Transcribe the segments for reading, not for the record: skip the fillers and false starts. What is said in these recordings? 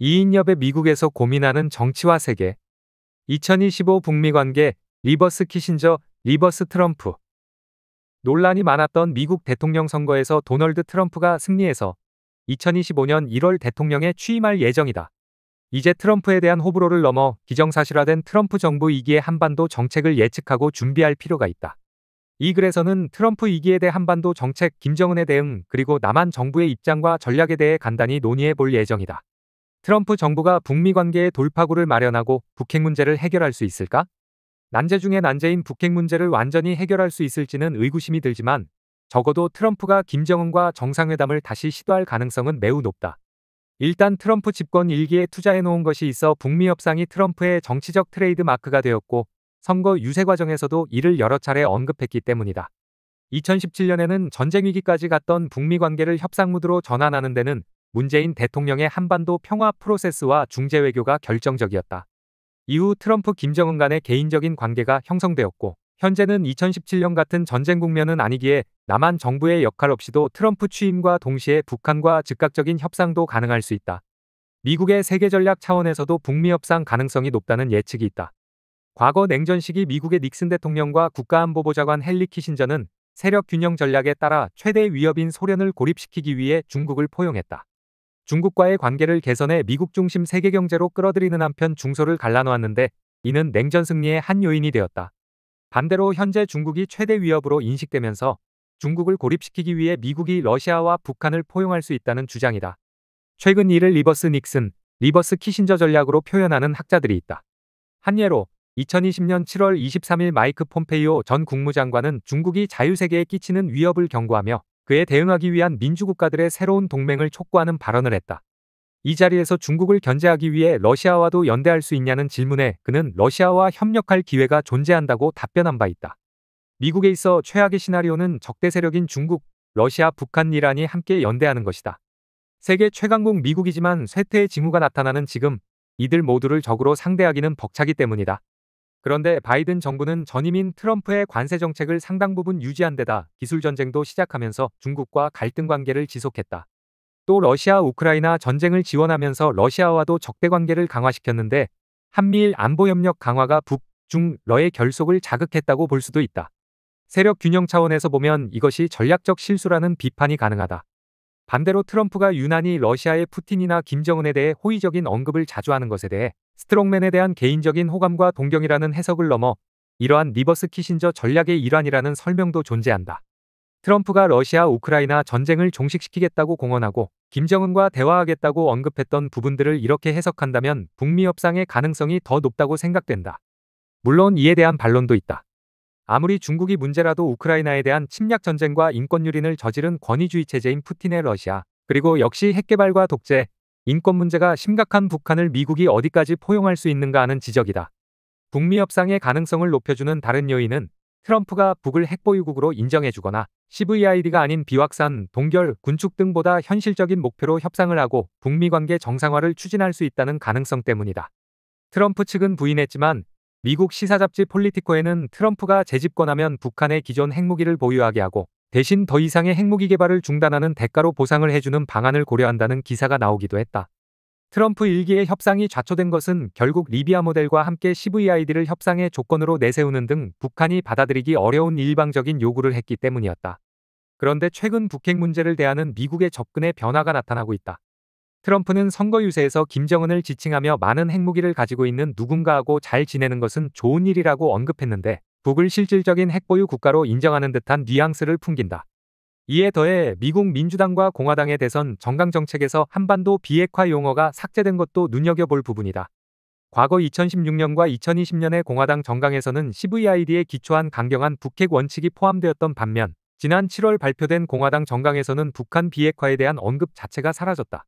이인엽의 미국에서 고민하는 정치와 세계. 2025 북미 관계, 리버스 키신저, 리버스 트럼프. 논란이 많았던 미국 대통령 선거에서 도널드 트럼프가 승리해서 2025년 1월 대통령에 취임할 예정이다. 이제 트럼프에 대한 호불호를 넘어 기정사실화된 트럼프 정부 2기의 한반도 정책을 예측하고 준비할 필요가 있다. 이 글에서는 트럼프 2기에 대해 한반도 정책, 김정은의 대응, 그리고 남한 정부의 입장과 전략에 대해 간단히 논의해 볼 예정이다. 트럼프 정부가 북미 관계의 돌파구를 마련하고 북핵 문제를 해결할 수 있을까? 난제 중에 난제인 북핵 문제를 완전히 해결할 수 있을지는 의구심이 들지만 적어도 트럼프가 김정은과 정상회담을 다시 시도할 가능성은 매우 높다. 일단 트럼프 집권 1기에 투자해 놓은 것이 있어 북미 협상이 트럼프의 정치적 트레이드 마크가 되었고 선거 유세 과정에서도 이를 여러 차례 언급했기 때문이다. 2017년에는 전쟁 위기까지 갔던 북미 관계를 협상 무드로 전환하는 데는 문재인 대통령의 한반도 평화 프로세스와 중재 외교가 결정적이었다. 이후 트럼프 김정은 간의 개인적인 관계가 형성되었고 현재는 2017년 같은 전쟁 국면은 아니기에 남한 정부의 역할 없이도 트럼프 취임과 동시에 북한과 즉각적인 협상도 가능할 수 있다. 미국의 세계 전략 차원에서도 북미 협상 가능성이 높다는 예측이 있다. 과거 냉전 시기 미국의 닉슨 대통령과 국가안보보좌관 헨리 키신저는 세력 균형 전략에 따라 최대 위협인 소련을 고립시키기 위해 중국을 포용했다. 중국과의 관계를 개선해 미국 중심 세계 경제로 끌어들이는 한편 중소를 갈라놓았는데 이는 냉전 승리의 한 요인이 되었다. 반대로 현재 중국이 최대 위협으로 인식되면서 중국을 고립시키기 위해 미국이 러시아와 북한을 포용할 수 있다는 주장이다. 최근 이를 리버스 닉슨, 리버스 키신저 전략으로 표현하는 학자들이 있다. 한 예로 2020년 7월 23일 마이크 폼페이오 전 국무장관은 중국이 자유세계에 끼치는 위협을 경고하며 그에 대응하기 위한 민주국가들의 새로운 동맹을 촉구하는 발언을 했다. 이 자리에서 중국을 견제하기 위해 러시아와도 연대할 수 있냐는 질문에 그는 러시아와 협력할 기회가 존재한다고 답변한 바 있다. 미국에 있어 최악의 시나리오는 적대 세력인 중국, 러시아, 북한, 이란이 함께 연대하는 것이다. 세계 최강국 미국이지만 쇠퇴의 징후가 나타나는 지금 이들 모두를 적으로 상대하기는 벅차기 때문이다. 그런데 바이든 정부는 전임인 트럼프의 관세 정책을 상당 부분 유지한 데다 기술 전쟁도 시작하면서 중국과 갈등 관계를 지속했다. 또 러시아 우크라이나 전쟁을 지원하면서 러시아와도 적대 관계를 강화시켰는데 한미일 안보협력 강화가 북, 중, 러의 결속을 자극했다고 볼 수도 있다. 세력 균형 차원에서 보면 이것이 전략적 실수라는 비판이 가능하다. 반대로 트럼프가 유난히 러시아의 푸틴이나 김정은에 대해 호의적인 언급을 자주 하는 것에 대해 스트롱맨에 대한 개인적인 호감과 동경이라는 해석을 넘어 이러한 리버스 키신저 전략의 일환이라는 설명도 존재한다. 트럼프가 러시아 우크라이나 전쟁을 종식시키겠다고 공언하고 김정은과 대화하겠다고 언급했던 부분들을 이렇게 해석한다면 북미 협상의 가능성이 더 높다고 생각된다. 물론 이에 대한 반론도 있다. 아무리 중국이 문제라도 우크라이나에 대한 침략 전쟁과 인권 유린을 저지른 권위주의 체제인 푸틴의 러시아, 그리고 역시 핵개발과 독재, 인권 문제가 심각한 북한을 미국이 어디까지 포용할 수 있는가 하는 지적이다. 북미 협상의 가능성을 높여주는 다른 요인은 트럼프가 북을 핵보유국으로 인정해주거나 CVID가 아닌 비확산, 동결, 군축 등보다 현실적인 목표로 협상을 하고 북미 관계 정상화를 추진할 수 있다는 가능성 때문이다. 트럼프 측은 부인했지만 미국 시사잡지 폴리티코에는 트럼프가 재집권하면 북한의 기존 핵무기를 보유하게 하고 대신 더 이상의 핵무기 개발을 중단하는 대가로 보상을 해주는 방안을 고려한다는 기사가 나오기도 했다. 트럼프 1기의 협상이 좌초된 것은 결국 리비아 모델과 함께 CVID를 협상의 조건으로 내세우는 등 북한이 받아들이기 어려운 일방적인 요구를 했기 때문이었다. 그런데 최근 북핵 문제를 대하는 미국의 접근에 변화가 나타나고 있다. 트럼프는 선거 유세에서 김정은을 지칭하며 많은 핵무기를 가지고 있는 누군가하고 잘 지내는 것은 좋은 일이라고 언급했는데 북을 실질적인 핵보유 국가로 인정하는 듯한 뉘앙스를 풍긴다. 이에 더해 미국 민주당과 공화당의 대선 정강 정책에서 한반도 비핵화 용어가 삭제된 것도 눈여겨볼 부분이다. 과거 2016년과 2020년의 공화당 정강에서는 CVID에 기초한 강경한 북핵 원칙이 포함되었던 반면 지난 7월 발표된 공화당 정강에서는 북한 비핵화에 대한 언급 자체가 사라졌다.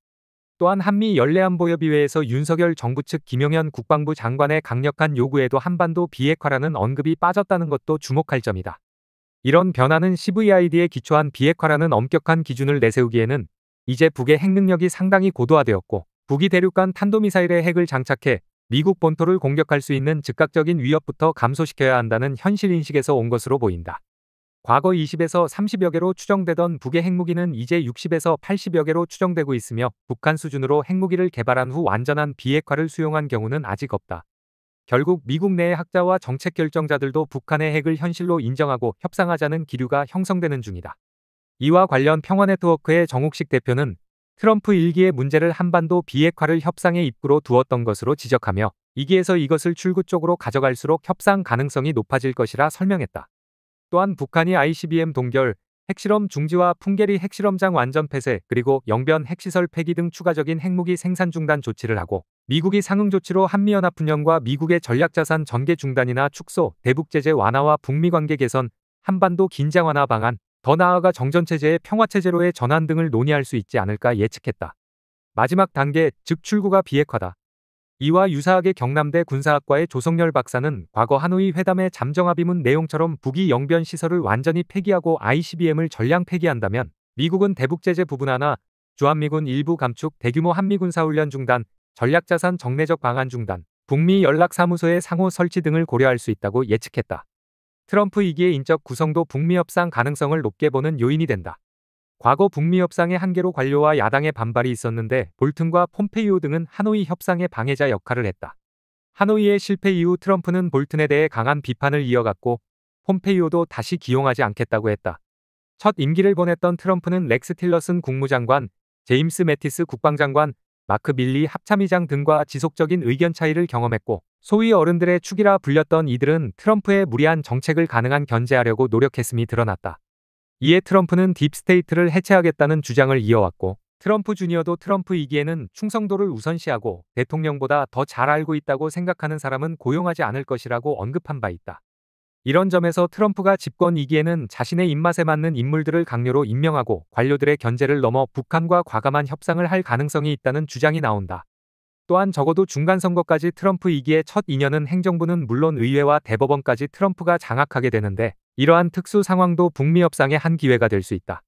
또한 한미 연례안보협의회에서 윤석열 정부 측 김용현 국방부 장관의 강력한 요구에도 한반도 비핵화라는 언급이 빠졌다는 것도 주목할 점이다. 이런 변화는 CVID에 기초한 비핵화라는 엄격한 기준을 내세우기에는 이제 북의 핵 능력이 상당히 고도화되었고 북이 대륙간 탄도미사일에 핵을 장착해 미국 본토를 공격할 수 있는 즉각적인 위협부터 감소시켜야 한다는 현실 인식에서 온 것으로 보인다. 과거 20에서 30여 개로 추정되던 북의 핵무기는 이제 60에서 80여 개로 추정되고 있으며 북한 수준으로 핵무기를 개발한 후 완전한 비핵화를 수용한 경우는 아직 없다. 결국 미국 내의 학자와 정책 결정자들도 북한의 핵을 현실로 인정하고 협상하자는 기류가 형성되는 중이다. 이와 관련 평화네트워크의 정욱식 대표는 트럼프 일기의 문제를 한반도 비핵화를 협상의 입구로 두었던 것으로 지적하며 이기에서 이것을 출구 쪽으로 가져갈수록 협상 가능성이 높아질 것이라 설명했다. 또한 북한이 ICBM 동결, 핵실험 중지와 풍계리 핵실험장 완전 폐쇄 그리고 영변 핵시설 폐기 등 추가적인 핵무기 생산 중단 조치를 하고 미국이 상응 조치로 한미연합훈련과 미국의 전략자산 전개 중단이나 축소, 대북제재 완화와 북미 관계 개선, 한반도 긴장 완화 방안, 더 나아가 정전체제의 평화체제로의 전환 등을 논의할 수 있지 않을까 예측했다. 마지막 단계, 즉 출구가 비핵화다. 이와 유사하게 경남대 군사학과의 조성열 박사는 과거 하노이 회담의 잠정합의문 내용처럼 북이 영변 시설을 완전히 폐기하고 ICBM을 전량 폐기한다면 미국은 대북제재 부분 하나, 주한미군 일부 감축, 대규모 한미군사훈련 중단, 전략자산 정례적 방안 중단, 북미 연락사무소의 상호 설치 등을 고려할 수 있다고 예측했다. 트럼프 2기의 인적 구성도 북미 협상 가능성을 높게 보는 요인이 된다. 과거 북미 협상의 한계로 관료와 야당의 반발이 있었는데 볼튼과 폼페이오 등은 하노이 협상의 방해자 역할을 했다. 하노이의 실패 이후 트럼프는 볼튼에 대해 강한 비판을 이어갔고 폼페이오도 다시 기용하지 않겠다고 했다. 첫 임기를 보냈던 트럼프는 렉스 틸러슨 국무장관, 제임스 매티스 국방장관, 마크 밀리 합참의장 등과 지속적인 의견 차이를 경험했고 소위 어른들의 축이라 불렸던 이들은 트럼프의 무리한 정책을 가능한 견제하려고 노력했음이 드러났다. 이에 트럼프는 딥스테이트를 해체하겠다는 주장을 이어왔고 트럼프 주니어도 트럼프 2기에는 충성도를 우선시하고 대통령보다 더 잘 알고 있다고 생각하는 사람은 고용하지 않을 것이라고 언급한 바 있다. 이런 점에서 트럼프가 집권 2기에는 자신의 입맛에 맞는 인물들을 강요로 임명하고 관료들의 견제를 넘어 북한과 과감한 협상을 할 가능성이 있다는 주장이 나온다. 또한 적어도 중간선거까지 트럼프 2기의 첫 2년은 행정부는 물론 의회와 대법원까지 트럼프가 장악하게 되는데 이러한 특수 상황도 북미 협상의 한 기회가 될 수 있다.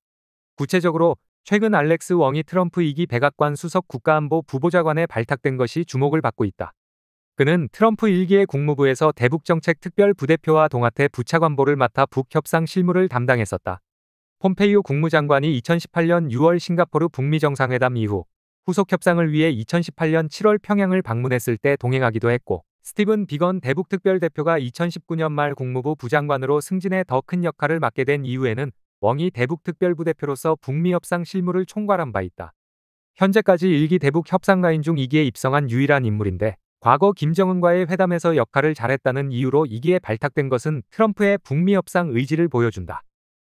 구체적으로 최근 알렉스 웡이 트럼프 2기 백악관 수석 국가안보 부보좌관에 발탁된 것이 주목을 받고 있다. 그는 트럼프 1기의 국무부에서 대북정책 특별부대표와 동아태 부차관보를 맡아 북협상 실무를 담당했었다. 폼페이오 국무장관이 2018년 6월 싱가포르 북미 정상회담 이후 후속 협상을 위해 2018년 7월 평양을 방문했을 때 동행하기도 했고 스티븐 비건 대북특별대표가 2019년 말 국무부 부장관으로 승진해 더 큰 역할을 맡게 된 이후에는 웡이 대북특별부대표로서 북미 협상 실무를 총괄한 바 있다. 현재까지 1기 대북 협상가인 중 2기에 입성한 유일한 인물인데 과거 김정은과의 회담에서 역할을 잘했다는 이유로 2기에 발탁된 것은 트럼프의 북미 협상 의지를 보여준다.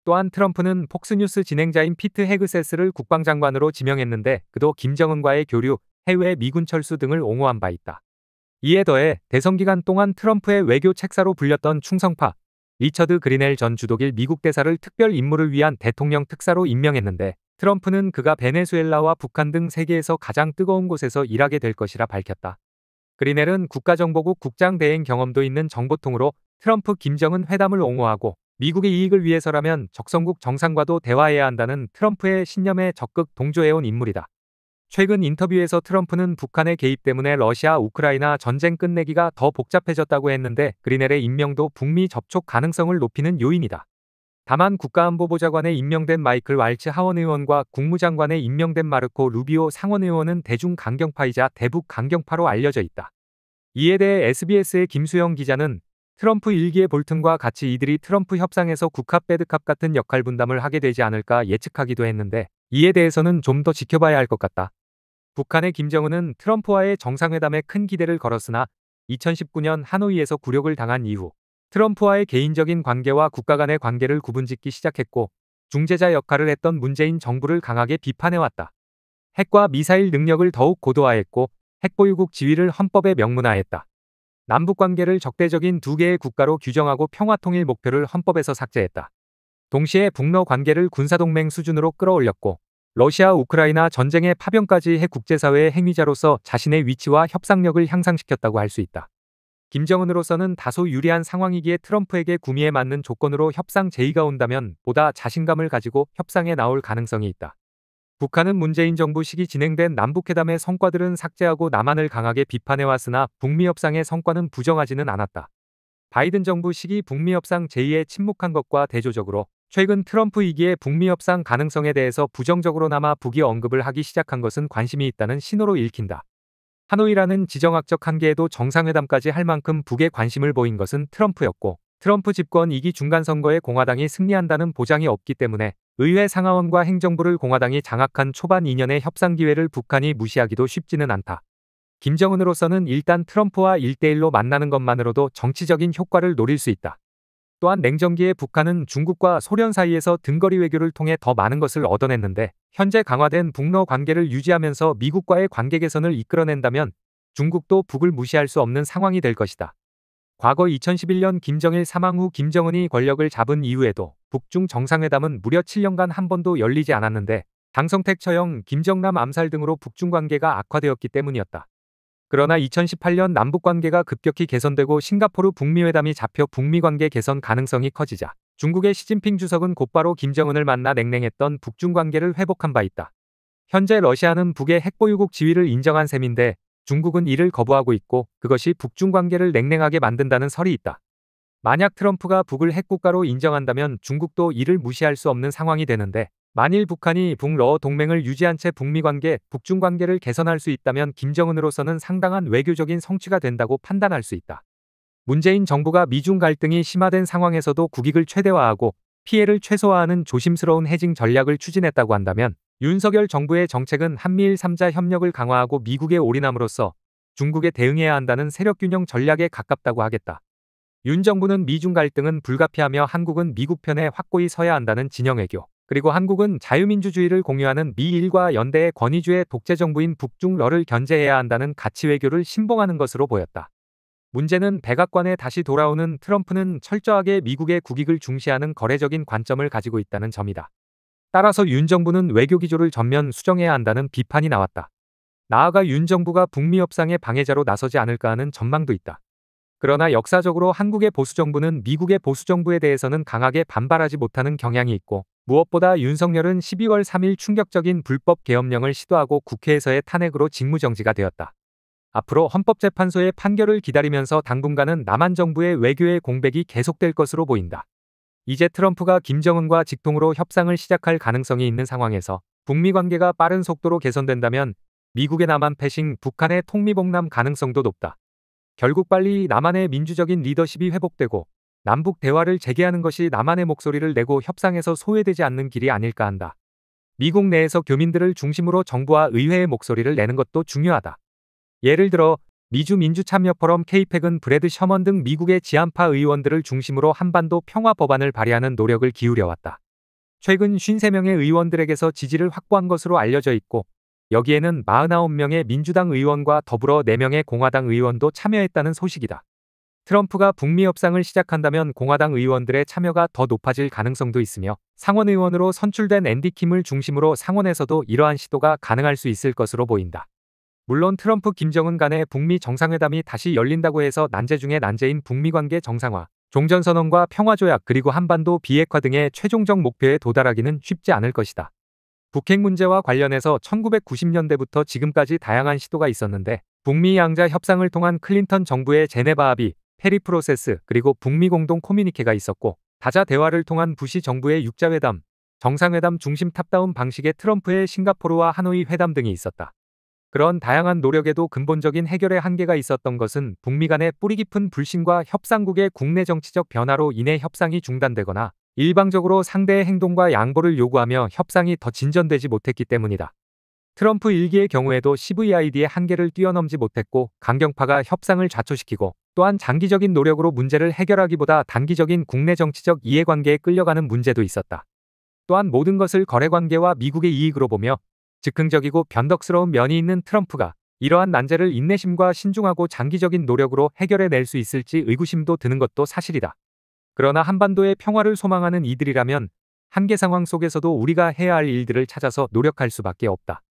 또한 트럼프는 폭스뉴스 진행자인 피트 헤그세스를 국방장관으로 지명했는데 그도 김정은과의 교류, 해외 미군 철수 등을 옹호한 바 있다. 이에 더해 대선 기간 동안 트럼프의 외교 책사로 불렸던 충성파, 리처드 그리넬 전 주독일 미국 대사를 특별 임무를 위한 대통령 특사로 임명했는데 트럼프는 그가 베네수엘라와 북한 등 세계에서 가장 뜨거운 곳에서 일하게 될 것이라 밝혔다. 그리넬은 국가정보국 국장 대행 경험도 있는 정보통으로 트럼프 김정은 회담을 옹호하고 미국의 이익을 위해서라면 적성국 정상과도 대화해야 한다는 트럼프의 신념에 적극 동조해온 인물이다. 최근 인터뷰에서 트럼프는 북한의 개입 때문에 러시아 우크라이나 전쟁 끝내기가 더 복잡해졌다고 했는데 그리넬의 임명도 북미 접촉 가능성을 높이는 요인이다. 다만 국가안보보좌관에 임명된 마이클 왈츠 하원 의원과 국무장관에 임명된 마르코 루비오 상원 의원은 대중 강경파이자 대북 강경파로 알려져 있다. 이에 대해 SBS의 김수영 기자는 트럼프 1기의 볼튼과 같이 이들이 트럼프 협상에서 국합 배드캅 같은 역할 분담을 하게 되지 않을까 예측하기도 했는데 이에 대해서는 좀 더 지켜봐야 할 것 같다. 북한의 김정은은 트럼프와의 정상회담에 큰 기대를 걸었으나 2019년 하노이에서 굴욕을 당한 이후 트럼프와의 개인적인 관계와 국가 간의 관계를 구분짓기 시작했고 중재자 역할을 했던 문재인 정부를 강하게 비판해왔다. 핵과 미사일 능력을 더욱 고도화했고 핵보유국 지위를 헌법에 명문화했다. 남북관계를 적대적인 두 개의 국가로 규정하고 평화통일 목표를 헌법에서 삭제했다. 동시에 북러 관계를 군사동맹 수준으로 끌어올렸고 러시아 우크라이나 전쟁의 파병까지 해 국제사회의 행위자로서 자신의 위치와 협상력을 향상시켰다고 할 수 있다. 김정은으로서는 다소 유리한 상황이기에 트럼프에게 구미에 맞는 조건으로 협상 제의가 온다면 보다 자신감을 가지고 협상에 나올 가능성이 있다. 북한은 문재인 정부 시기 진행된 남북회담의 성과들은 삭제하고 남한을 강하게 비판해왔으나 북미 협상의 성과는 부정하지는 않았다. 바이든 정부 시기 북미 협상 제2에 침묵한 것과 대조적으로 최근 트럼프 2기의 북미 협상 가능성에 대해서 부정적으로나마 북이 언급을 하기 시작한 것은 관심이 있다는 신호로 읽힌다. 하노이라는 지정학적 한계에도 정상회담까지 할 만큼 북에 관심을 보인 것은 트럼프였고, 트럼프 집권 2기 중간선거에 공화당이 승리한다는 보장이 없기 때문에 의회 상하원과 행정부를 공화당이 장악한 초반 2년의 협상 기회를 북한이 무시하기도 쉽지는 않다. 김정은으로서는 일단 트럼프와 1대1로 만나는 것만으로도 정치적인 효과를 노릴 수 있다. 또한 냉전기에 북한은 중국과 소련 사이에서 등거리 외교를 통해 더 많은 것을 얻어냈는데, 현재 강화된 북러 관계를 유지하면서 미국과의 관계 개선을 이끌어낸다면 중국도 북을 무시할 수 없는 상황이 될 것이다. 과거 2011년 김정일 사망 후 김정은이 권력을 잡은 이후에도 북중 정상회담은 무려 7년간 한 번도 열리지 않았는데, 장성택 처형, 김정남 암살 등으로 북중 관계가 악화되었기 때문이었다. 그러나 2018년 남북관계가 급격히 개선되고 싱가포르 북미회담이 잡혀 북미관계 개선 가능성이 커지자 중국의 시진핑 주석은 곧바로 김정은을 만나 냉랭했던 북중 관계를 회복한 바 있다. 현재 러시아는 북의 핵보유국 지위를 인정한 셈인데 중국은 이를 거부하고 있고, 그것이 북중 관계를 냉랭하게 만든다는 설이 있다. 만약 트럼프가 북을 핵국가로 인정한다면 중국도 이를 무시할 수 없는 상황이 되는데, 만일 북한이 북러 동맹을 유지한 채 북미 관계, 북중 관계를 개선할 수 있다면 김정은으로서는 상당한 외교적인 성취가 된다고 판단할 수 있다. 문재인 정부가 미중 갈등이 심화된 상황에서도 국익을 최대화하고 피해를 최소화하는 조심스러운 해징 전략을 추진했다고 한다면, 윤석열 정부의 정책은 한미일 3자 협력을 강화하고 미국에 올인함으로써 중국에 대응해야 한다는 세력균형 전략에 가깝다고 하겠다. 윤 정부는 미중 갈등은 불가피하며 한국은 미국 편에 확고히 서야 한다는 진영 외교, 그리고 한국은 자유민주주의를 공유하는 미일과 연대의 권위주의 독재정부인 북중러를 견제해야 한다는 가치 외교를 신봉하는 것으로 보였다. 문제는 백악관에 다시 돌아오는 트럼프는 철저하게 미국의 국익을 중시하는 거래적인 관점을 가지고 있다는 점이다. 따라서 윤 정부는 외교 기조를 전면 수정해야 한다는 비판이 나왔다. 나아가 윤 정부가 북미 협상의 방해자로 나서지 않을까 하는 전망도 있다. 그러나 역사적으로 한국의 보수정부는 미국의 보수정부에 대해서는 강하게 반발하지 못하는 경향이 있고, 무엇보다 윤석열은 12월 3일 충격적인 불법 계엄령을 시도하고 국회에서의 탄핵으로 직무정지가 되었다. 앞으로 헌법재판소의 판결을 기다리면서 당분간은 남한 정부의 외교의 공백이 계속될 것으로 보인다. 이제 트럼프가 김정은과 직통으로 협상을 시작할 가능성이 있는 상황에서 북미 관계가 빠른 속도로 개선된다면 미국의 남한 패싱, 북한의 통미봉남 가능성도 높다. 결국 빨리 남한의 민주적인 리더십이 회복되고 남북 대화를 재개하는 것이 남한의 목소리를 내고 협상에서 소외되지 않는 길이 아닐까 한다. 미국 내에서 교민들을 중심으로 정부와 의회의 목소리를 내는 것도 중요하다. 예를 들어 미주 민주참여포럼 케이펙은 브래드 셔먼 등 미국의 지한파 의원들을 중심으로 한반도 평화 법안을 발의하는 노력을 기울여왔다. 최근 53명의 의원들에게서 지지를 확보한 것으로 알려져 있고, 여기에는 49명의 민주당 의원과 더불어 4명의 공화당 의원도 참여했다는 소식이다. 트럼프가 북미 협상을 시작한다면 공화당 의원들의 참여가 더 높아질 가능성도 있으며, 상원 의원으로 선출된 앤디 킴을 중심으로 상원에서도 이러한 시도가 가능할 수 있을 것으로 보인다. 물론 트럼프 김정은 간의 북미 정상회담이 다시 열린다고 해서 난제 중의 난제인 북미 관계 정상화, 종전선언과 평화조약, 그리고 한반도 비핵화 등의 최종적 목표에 도달하기는 쉽지 않을 것이다. 북핵 문제와 관련해서 1990년대부터 지금까지 다양한 시도가 있었는데, 북미 양자 협상을 통한 클린턴 정부의 제네바 합의, 페리 프로세스, 그리고 북미 공동 커뮤니케가 있었고, 다자 대화를 통한 부시 정부의 육자회담, 정상회담 중심 탑다운 방식의 트럼프의 싱가포르와 하노이 회담 등이 있었다. 그런 다양한 노력에도 근본적인 해결의 한계가 있었던 것은 북미 간의 뿌리 깊은 불신과 협상국의 국내 정치적 변화로 인해 협상이 중단되거나 일방적으로 상대의 행동과 양보를 요구하며 협상이 더 진전되지 못했기 때문이다. 트럼프 1기의 경우에도 CVID의 한계를 뛰어넘지 못했고, 강경파가 협상을 좌초시키고, 또한 장기적인 노력으로 문제를 해결하기보다 단기적인 국내 정치적 이해관계에 끌려가는 문제도 있었다. 또한 모든 것을 거래관계와 미국의 이익으로 보며 즉흥적이고 변덕스러운 면이 있는 트럼프가 이러한 난제를 인내심과 신중하고 장기적인 노력으로 해결해낼 수 있을지 의구심도 드는 것도 사실이다. 그러나 한반도의 평화를 소망하는 이들이라면 한계 상황 속에서도 우리가 해야 할 일들을 찾아서 노력할 수밖에 없다.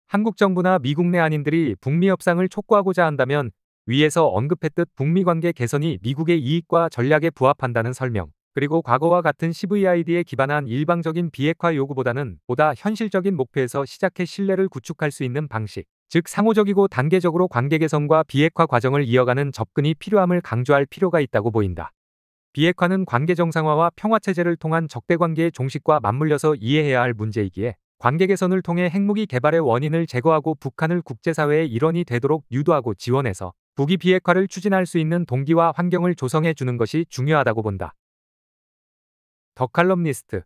한국 정부나 미국 내 한인들이 북미 협상을 촉구하고자 한다면 위에서 언급했듯 북미 관계 개선이 미국의 이익과 전략에 부합한다는 설명, 그리고 과거와 같은 CVID에 기반한 일방적인 비핵화 요구보다는 보다 현실적인 목표에서 시작해 신뢰를 구축할 수 있는 방식, 즉 상호적이고 단계적으로 관계 개선과 비핵화 과정을 이어가는 접근이 필요함을 강조할 필요가 있다고 보인다. 비핵화는 관계 정상화와 평화체제를 통한 적대관계의 종식과 맞물려서 이해해야 할 문제이기에 관계 개선을 통해 핵무기 개발의 원인을 제거하고 북한을 국제사회의 일원이 되도록 유도하고 지원해서 북이 비핵화를 추진할 수 있는 동기와 환경을 조성해 주는 것이 중요하다고 본다. 더 칼럼니스트